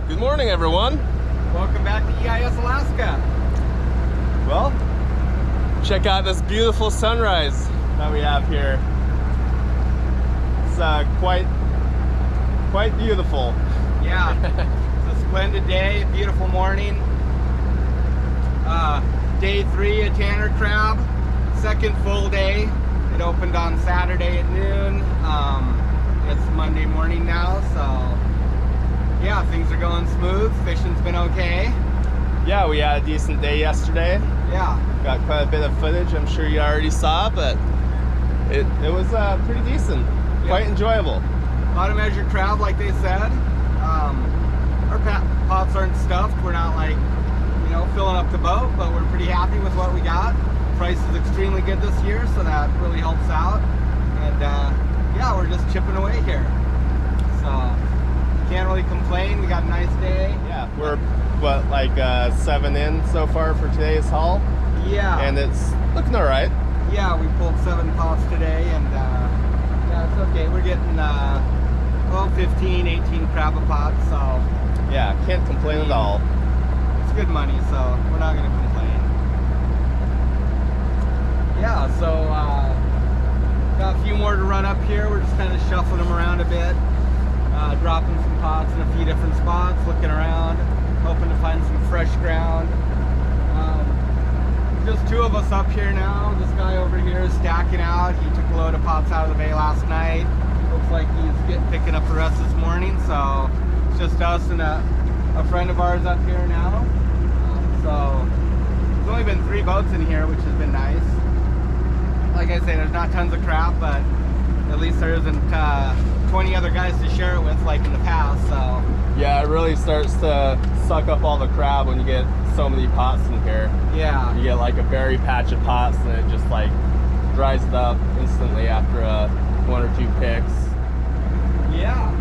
Good morning, everyone. Welcome back to EIS Alaska. Well, check out this beautiful sunrise that we have here. It's quite beautiful. Yeah, it's a splendid day, beautiful morning. Day 3 at Tanner Crab, second full day. It opened on Saturday at noon. It's Monday morning now, so yeah, things are going smooth. Fishing's been okay. Yeah, we had a decent day yesterday. Yeah. Got quite a bit of footage, I'm sure you already saw, but it was pretty decent. Yeah. Quite enjoyable. A lot of measured crab, like they said. Our pots aren't stuffed. We're not like, filling up the boat, but we're pretty happy with what we got. Price is extremely good this year, so that really helps out. And yeah, we're just chipping away here. So can't really complain. We got a nice day. Yeah, we're like 7 in so far for today's haul. Yeah. And it's looking all right. Yeah, we pulled 7 pots today, and yeah, it's okay. We're getting 15, 18 crab a pot, so yeah, can't complain at all. It's good money, so we're not gonna complain. Yeah, so got a few more to run up here. We're just kind of shuffling them around a bit, dropping some pots in a few different spots, looking around, hoping to find some fresh ground. Just 2 of us up here now. This guy over here is stacking out. He took a load of pots out of the bay last night. Looks like he's picking up the rest this morning, so it's just us and a friend of ours up here now. So there's only been 3 boats in here, which has been nice. Like I say, there's not tons of crap, but at least there isn't 20 other guys to share it with like in the past. So yeah, it really starts to suck up all the crab when you get so many pots in here. yeah, You get like a berry patch of pots and it just like dries it up instantly after 1 or 2 picks. yeah.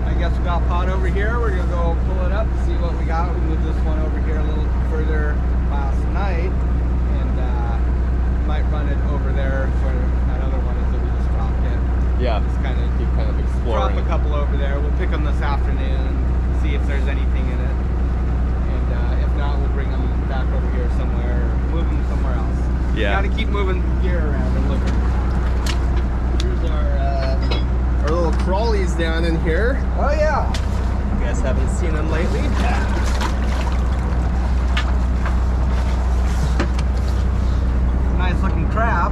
I guess we got a pot over here. We're gonna go pull it up, see what we got. We moved this one over here a little further last night, and might run it over there where that other one is that we just dropped it. Yeah, Just kind of keep kind of exploring. drop a couple over there. We'll pick them this afternoon, see if there's anything in it, and if not, we'll bring them back over here somewhere, or move them somewhere else. Yeah. Got to keep moving gear around and looking. Here's our little crawlies down in here. Oh yeah. You guys haven't seen them lately? Nice looking crab.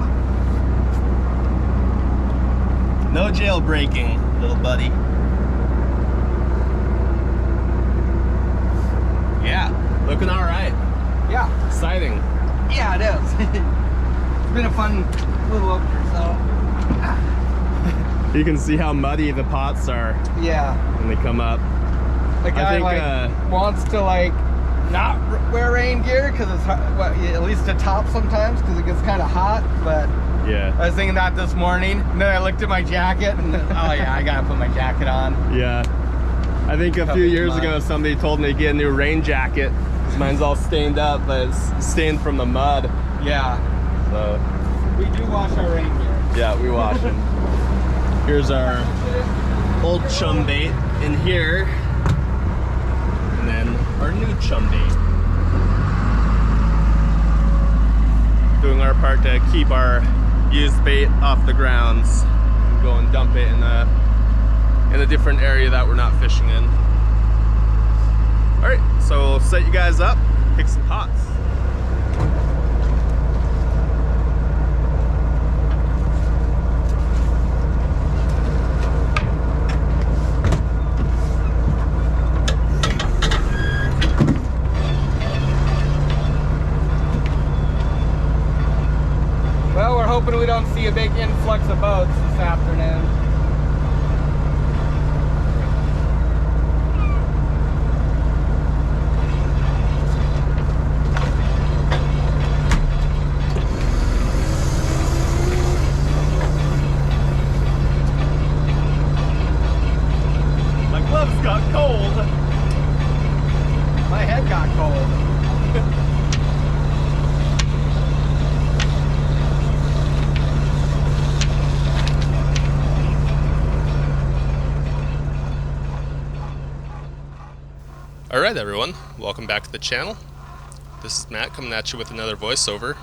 No jailbreaking, little buddy. Yeah, looking all right. Yeah. Exciting. Yeah, it is. It's been a fun little opener, so. You can see how muddy the pots are Yeah. when they come up. The guy think, wants to not wear rain gear because it's hard, well, at least to top sometimes because it gets kind of hot. But Yeah. I was thinking that this morning, and then I looked at my jacket and oh yeah, I gotta put my jacket on. Yeah. I think a few years ago somebody told me to get a new rain jacket. Mine's all stained up, but it's stained from the mud. Yeah. So We do wash our rain gear. yeah, we wash them. Here's our old chum bait in here. And then our new chum bait. Doing our part to keep our used bait off the grounds. And go and dump it in a different area that we're not fishing in. Alright, so we'll set you guys up, pick some pots. Well, we're hoping we don't see a big influx of boats this afternoon. My gloves got cold. My head got cold. Alright everyone, welcome back to the channel. This is Matt coming at you with another voiceover.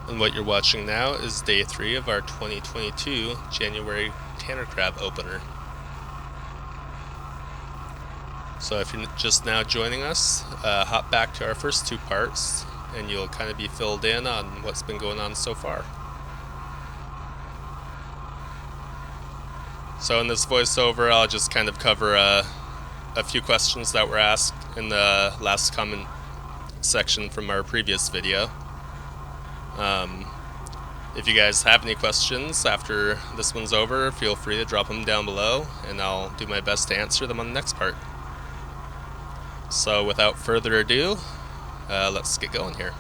And what you're watching now is day 3 of our 2022 January Tanner Crab opener. So if you're just now joining us, hop back to our first 2 parts and you'll kind of be filled in on what's been going on so far. So in this voiceover, I'll just kind of cover a few questions that were asked in the last comment section from our previous video. If you guys have any questions after this one's over, feel free to drop them down below, and I'll do my best to answer them on the next part. So without further ado, let's get going here.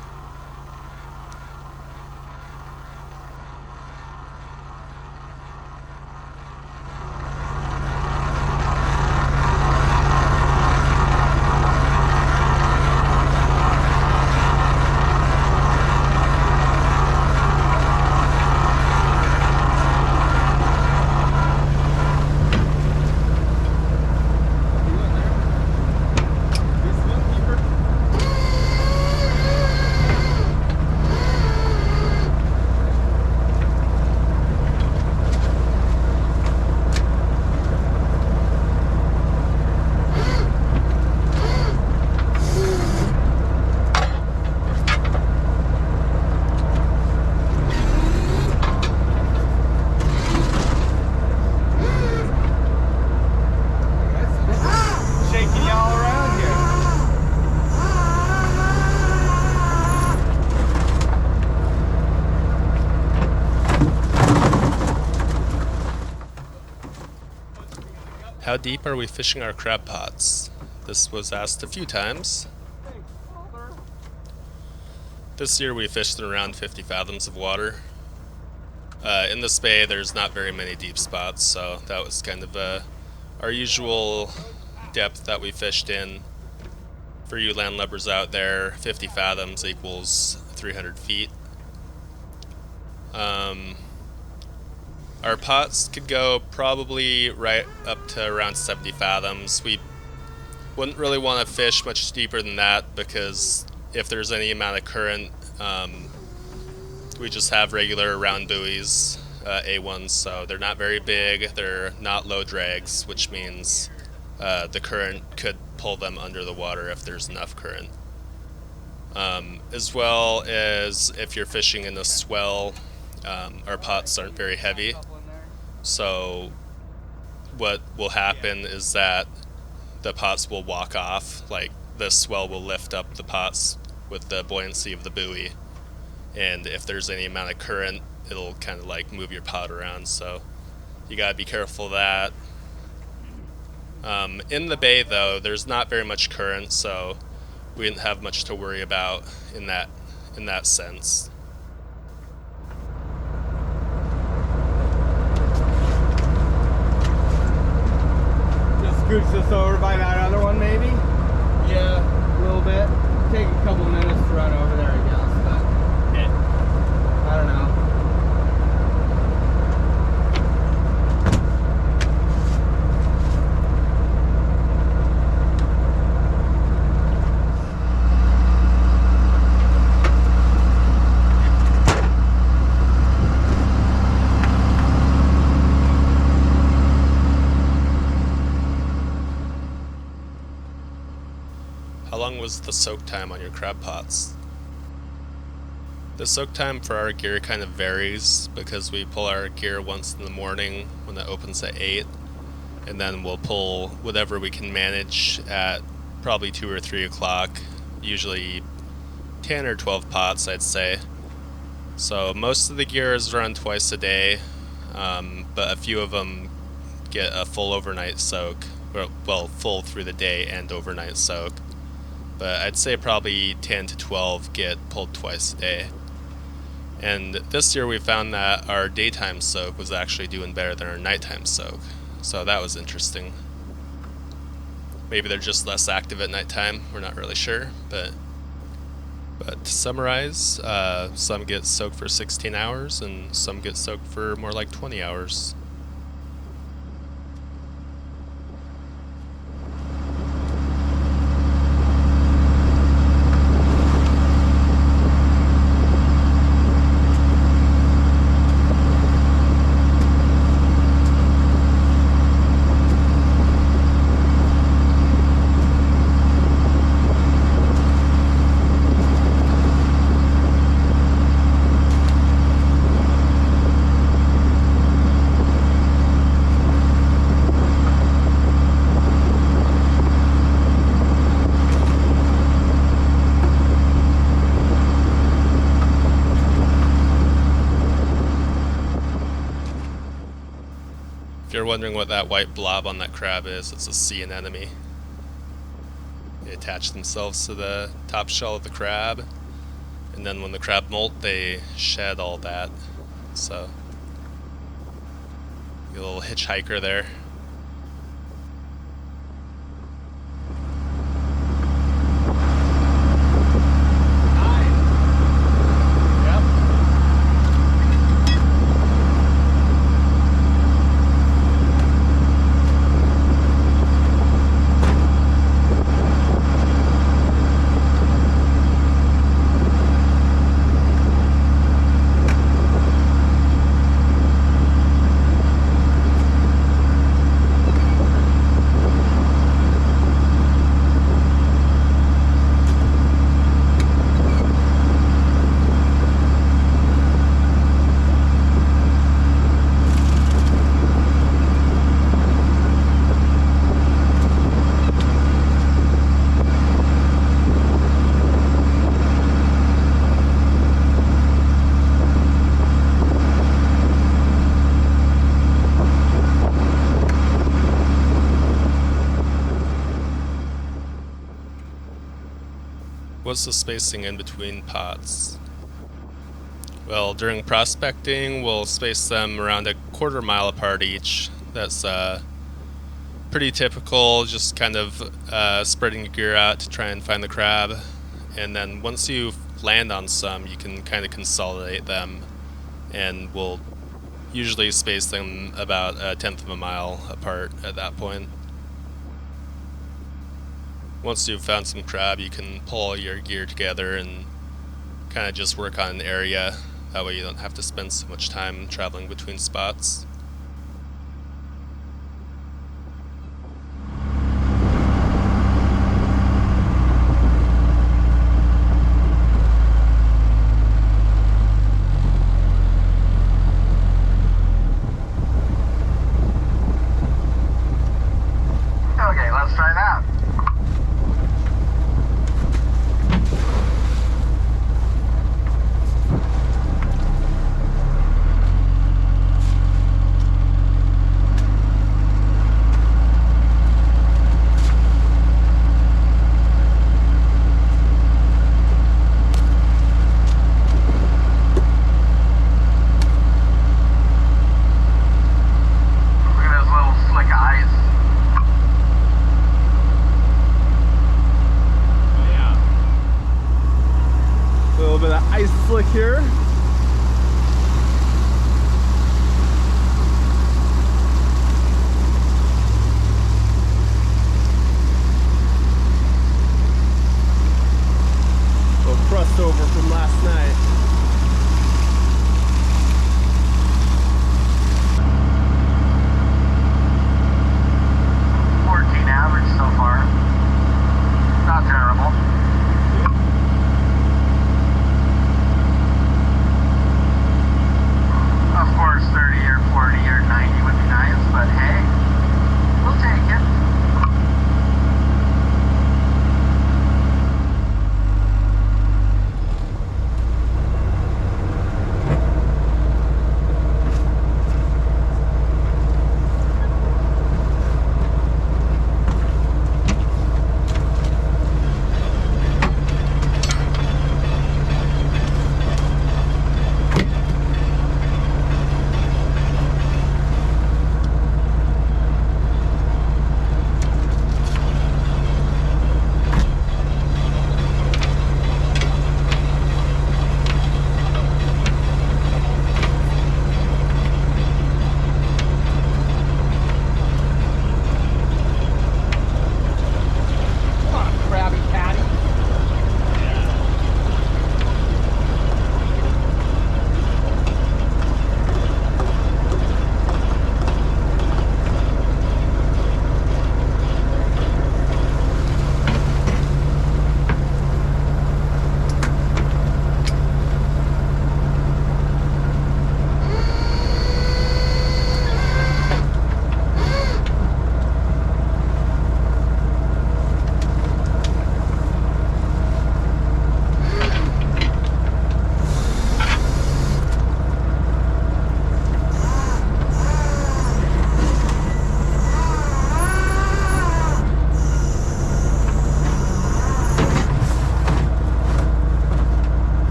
How deep are we fishing our crab pots? This was asked a few times. This year we fished in around 50 fathoms of water. In this bay there's not very many deep spots, so that was kind of our usual depth that we fished in. For you landlubbers out there, 50 fathoms equals 300 feet. Our pots could go probably right up to around 70 fathoms. We wouldn't really want to fish much deeper than that because if there's any amount of current, we just have regular round buoys, A1s, so they're not very big, they're not low drags, which means the current could pull them under the water if there's enough current. As well as if you're fishing in a swell, our pots aren't very heavy. So what will happen is that the pots will walk off, like the swell will lift up the pots with the buoyancy of the buoy, and if there's any amount of current it'll kind of like move your pot around, so you gotta be careful of that. In the bay though, there's not very much current, so we didn't have much to worry about in that sense. Scooch this over by that other one, maybe? Yeah, a little bit. Take a couple minutes to run over there, I guess, but yeah. I don't know. How long was the soak time on your crab pots? The soak time for our gear kind of varies because we pull our gear once in the morning when it opens at 8, and then we'll pull whatever we can manage at probably 2 or 3 o'clock, usually 10 or 12 pots I'd say. So most of the gear is run twice a day, but a few of them get a full overnight soak, well, full through the day and overnight soak. But I'd say probably 10 to 12 get pulled twice a day. And this year we found that our daytime soak was actually doing better than our nighttime soak. So that was interesting. Maybe they're just less active at nighttime, we're not really sure. But to summarize, some get soaked for 16 hours and some get soaked for more like 20 hours. you're wondering what that white blob on that crab is, it's a sea anemone. They attach themselves to the top shell of the crab, and then when the crab molt, they shed all that. So, a little hitchhiker there. What's the spacing in between pots? Well, during prospecting, we'll space them around a quarter mile apart each. That's pretty typical, just kind of spreading your gear out to try and find the crab. And then once you land on some, you can kind of consolidate them, and we'll usually space them about 1/10 of a mile apart at that point. Once you've found some crab, you can pull all your gear together and kind of just work on an area. That way you don't have to spend so much time traveling between spots. Okay, let's try that. Slick here. Little crust over from last night. Average so far. Not terrible.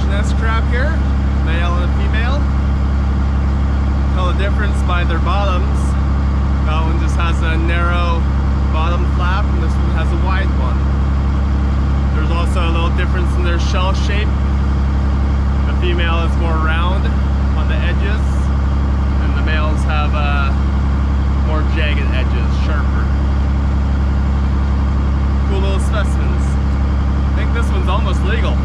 Dungeness crab here, male and female. Tell the difference by their bottoms. That one just has a narrow bottom flap and this one has a wide one. There's also a little difference in their shell shape. The female is more round on the edges and the males have more jagged edges, sharper. Cool little specimens. I think this one's almost legal.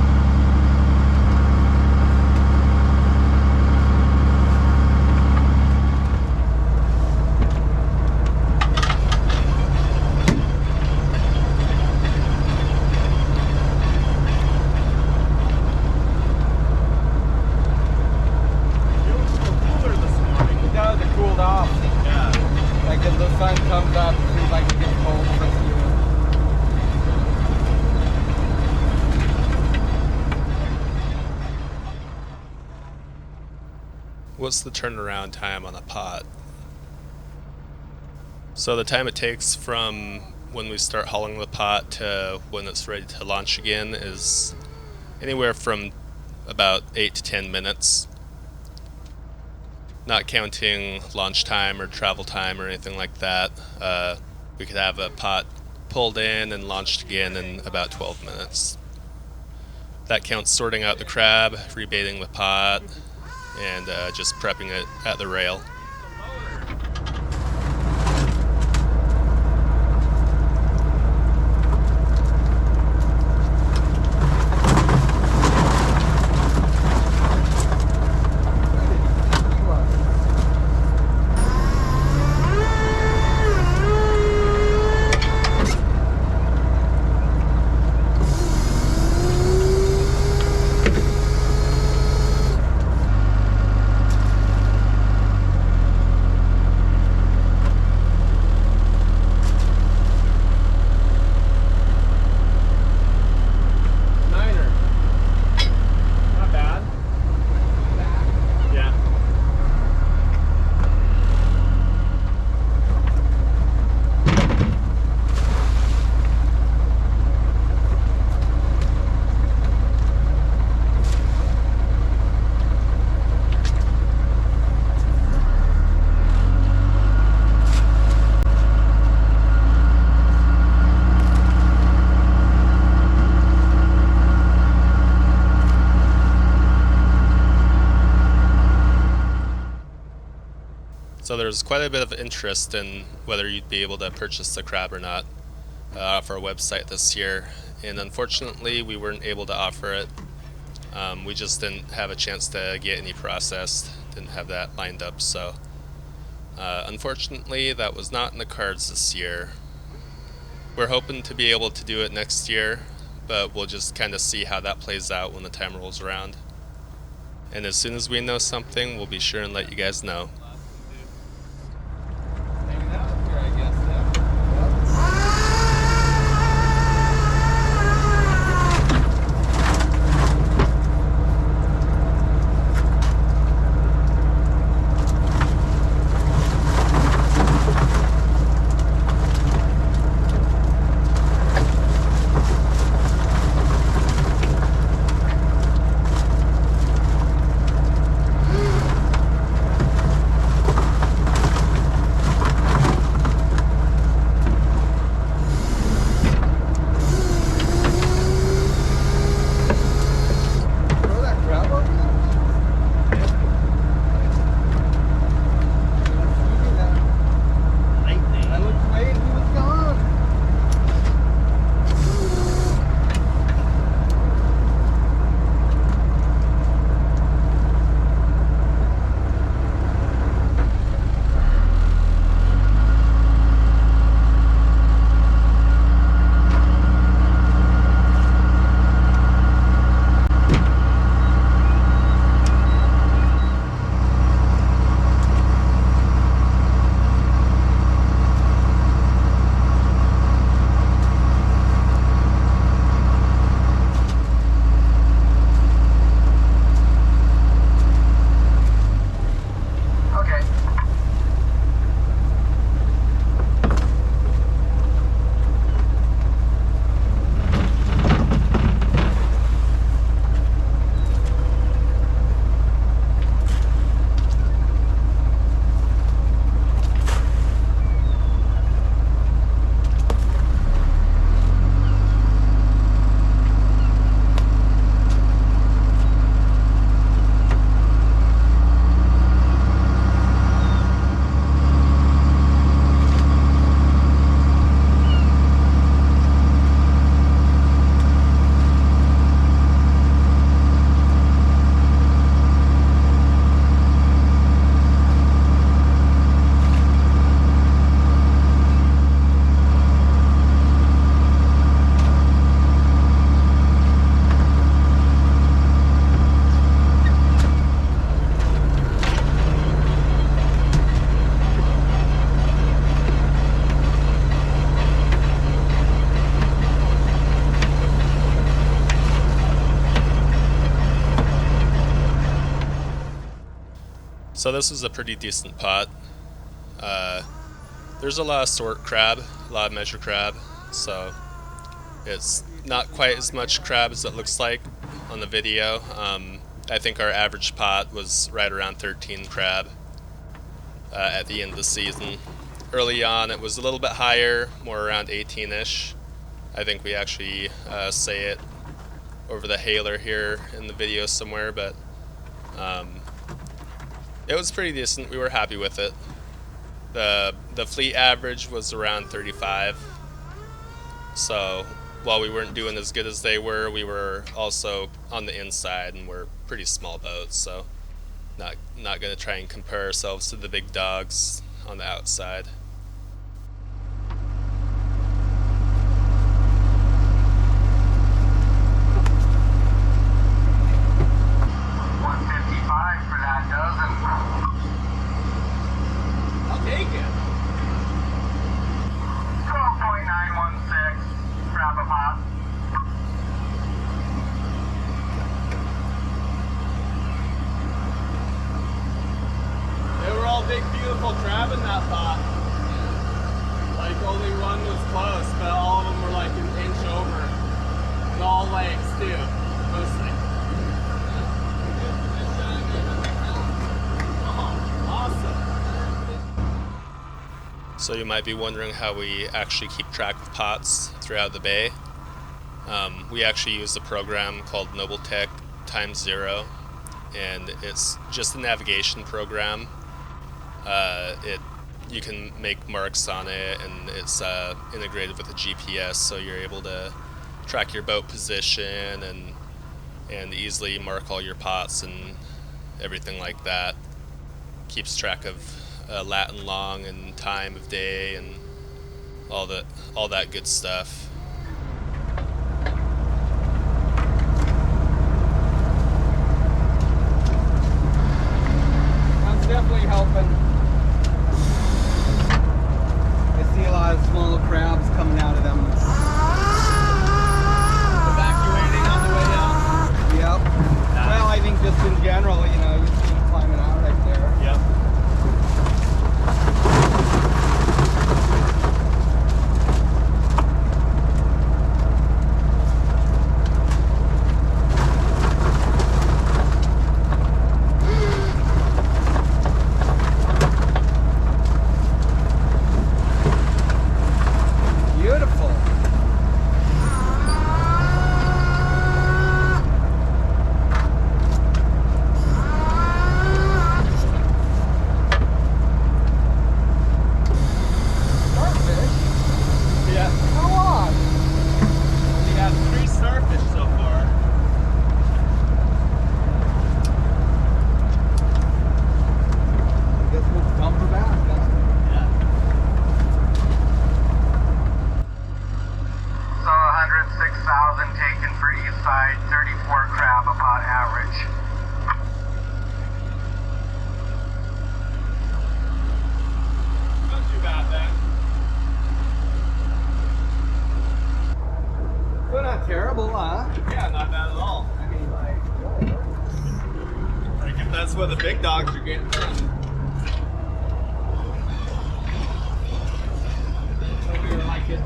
Comes up, it seems like it gets cold for you. What's the turnaround time on a pot? So the time it takes from when we start hauling the pot to when it's ready to launch again is anywhere from about 8 to 10 minutes. Not counting launch time or travel time or anything like that. We could have a pot pulled in and launched again in about 12 minutes. That counts sorting out the crab, rebaiting the pot, and just prepping it at the rail. So there's quite a bit of interest in whether you'd be able to purchase the crab or not off our website this year, and unfortunately we weren't able to offer it. We just didn't have a chance to get any processed, didn't have that lined up, so unfortunately that was not in the cards this year. We're hoping to be able to do it next year, but we'll just kind of see how that plays out when the time rolls around. And as soon as we know something, we'll be sure and let you guys know. So this was a pretty decent pot. There's a lot of sort crab, a lot of measure crab, so it's not quite as much crab as it looks like on the video. I think our average pot was right around 13 crab at the end of the season. Early on it was a little bit higher, more around 18-ish. I think we actually say it over the hailer here in the video somewhere, but it was pretty decent. We were happy with it. The fleet average was around 35, so while we weren't doing as good as they were, we were also on the inside, and we're pretty small boats, so not going to try and compare ourselves to the big dogs on the outside. Big beautiful crab in that pot. Like only one was close, but all of them were like an inch over. And all legs too, mostly. Oh, awesome. So you might be wondering how we actually keep track of pots throughout the bay. We actually use a program called NobleTech x0, and it's just a navigation program. You can make marks on it, and it's integrated with a GPS, so you're able to track your boat position and easily mark all your pots and everything like that. Keeps track of lat and long and time of day and all that good stuff. That's definitely helping. See a lot of small crabs coming out of them. Evacuating on the way down? Yep. Nice. Well, I think just in general, you know, you see them climbing out right there. Yep. Terrible, huh? Yeah, not bad at all. I mean, like if that's what the big dogs are getting. Hope you like it.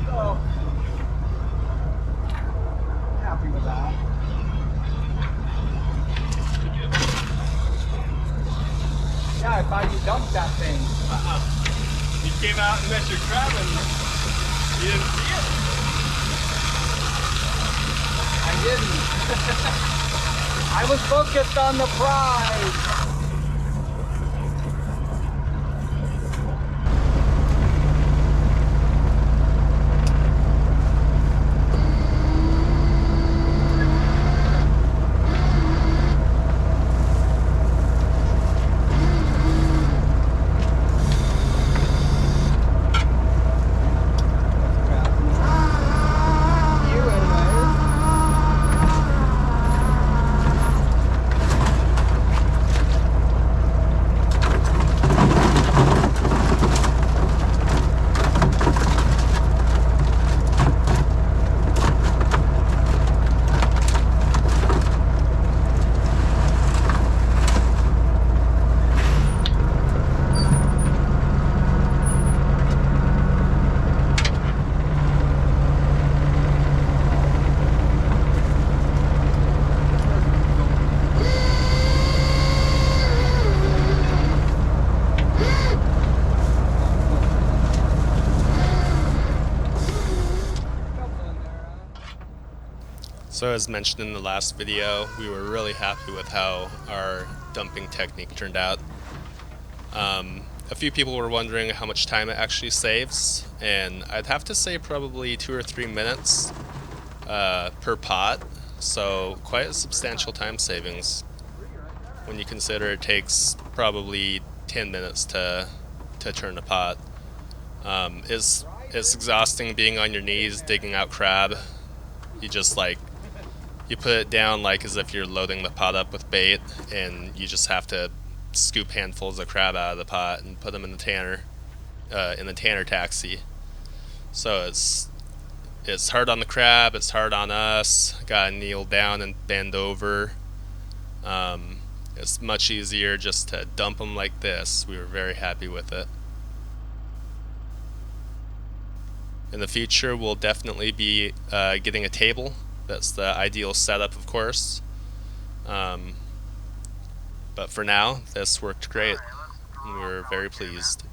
So, happy with that. Yeah, I thought you dumped that thing. You came out and met your crab and you didn't see it? I didn't. I was focused on the prize. So as mentioned in the last video, we were really happy with how our dumping technique turned out. A few people were wondering how much time it actually saves, and I'd have to say probably 2 or 3 minutes per pot, so quite a substantial time savings when you consider it takes probably 10 minutes to turn a pot. It's exhausting being on your knees digging out crab. You just you put it down like as if you're loading the pot up with bait, and you just have to scoop handfuls of crab out of the pot and put them in the tanner taxi. So it's hard on the crab, it's hard on us. Gotta kneel down and bend over. It's much easier just to dump them like this. We were very happy with it. In the future, we'll definitely be getting a table. That's the ideal setup, of course. But for now, this worked great, and we were very pleased.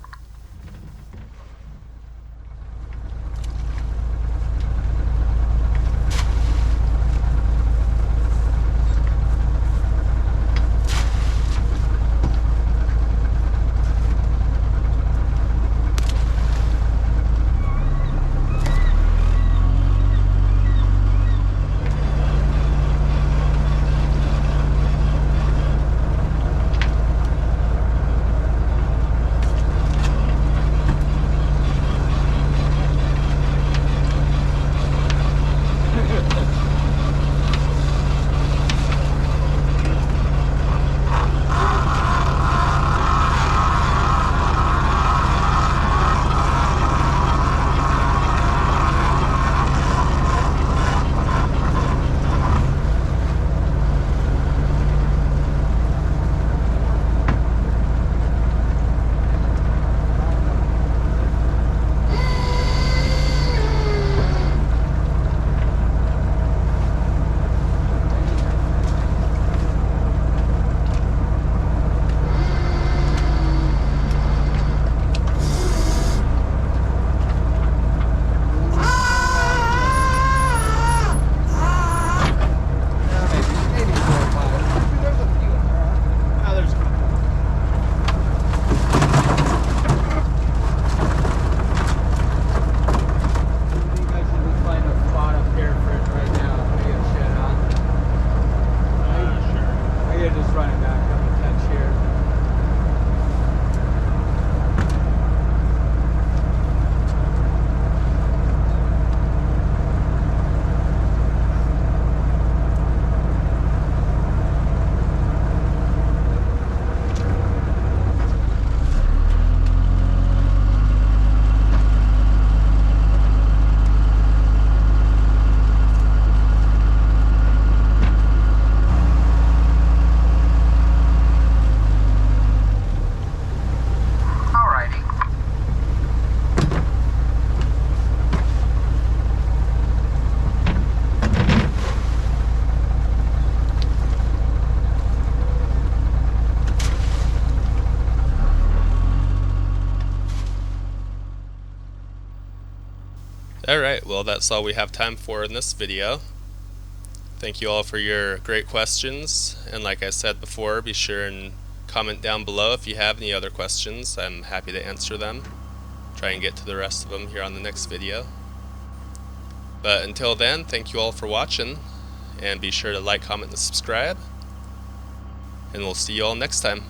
Alright, well that's all we have time for in this video. Thank you all for your great questions, and like I said before, be sure and comment down below if you have any other questions. I'm happy to answer them. Try and get to the rest of them here on the next video. But until then, thank you all for watching, and be sure to like, comment, and subscribe, and we'll see you all next time.